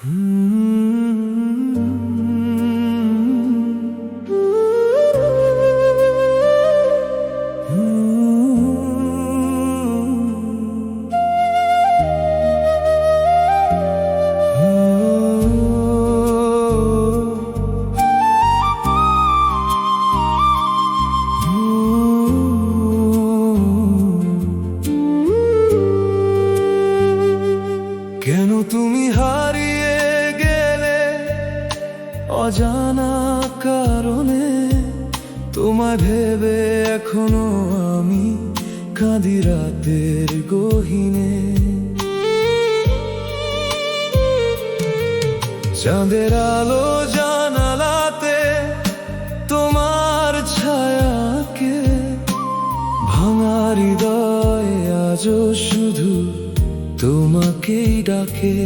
কেন তুমি হারিয়ে গেলে অজানা কারণে? তোমায় ভেবে এখনো আমি কাঁদি রাতের গহীনে। চাঁদের আলো জানালাতে তোমার ছায়াকে, ভাঙা হৃদয়ে আজও শুধু তোমাকেই ডাকে।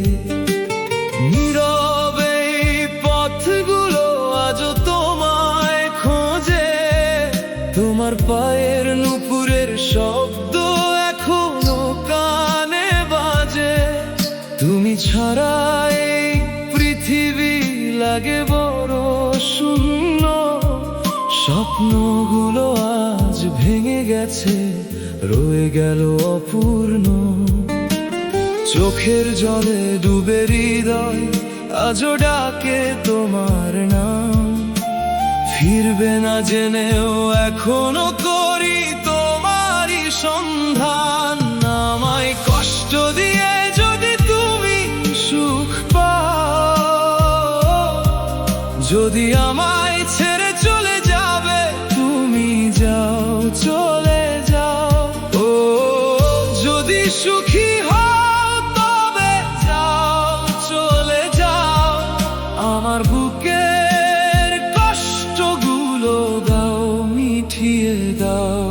নীরবে এই পথগুলো আজও তোমায় খোঁজে, তোমার পায়ের নুপুরের শব্দ এখনো কানে বাজে। তুমি ছাড়া এই পৃথিবী লাগে বড় শূন্য, স্বপ্নগুলো আজ ভেঙে গেছে, রয়ে গেল অপূর্ণ। চোখের জলে ডুবে হৃদয় আজও ডাকে তোমার নাম, ফিরবে না জেনেও এখনো করি তোমারই সন্ধান। আমায় কষ্ট দিয়ে যদি তুমি সুখ পাও, যদি আমায় ছেড়ে চলে যাবে, তুমি যাও, চলে যাও। ও যদি সুখী আমার বুকের কষ্টগুলো দাও, মিটিয়ে দাও।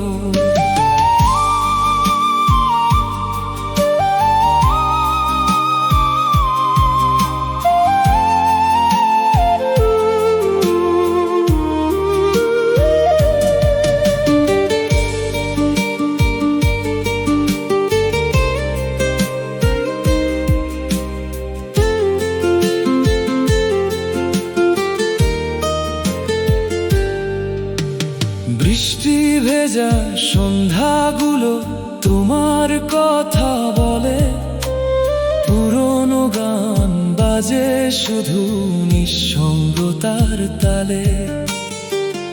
বৃষ্টি ভেজা সন্ধ্যাগুলো তোমার কথা বলে, পুরনো গান বাজে শুধু নিঃসঙ্গতার তালে।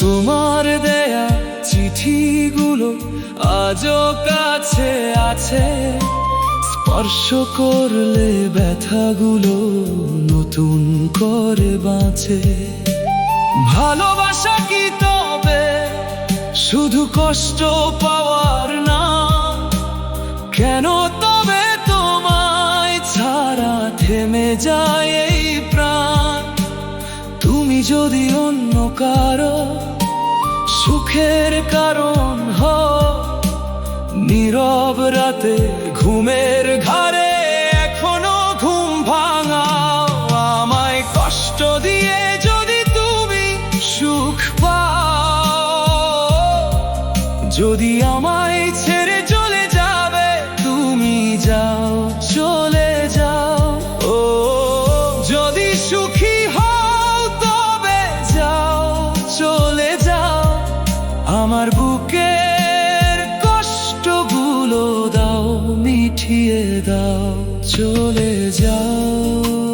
তোমার দেয়া চিঠিগুলো আজও কাছে আছে, স্পর্শ করলে ব্যথাগুলো নতুন করে বাঁচে। ভালোবাসা কি তবে শুধু কষ্ট পাওয়ার না? কেন তবে তোমায় ছাড়া থেমে যায় এই প্রাণ? তুমি যদি অন্য কারো সুখের কারণ হও, নীরব রাতে ঘুমের ঘরে এখনো ঘুম ভাঙাও। আমায় কষ্ট দিয়ে যদি তুমি সুখ পাও, যদি আমায় ছেড়ে চলে যাবে, তুমি যাও, চলে যাও। ও যদি সুখী হও তবে যাও, চলে যাও। আমার বুকের কষ্টগুলো দাও, মিটিয়ে দাও, চলে যাও।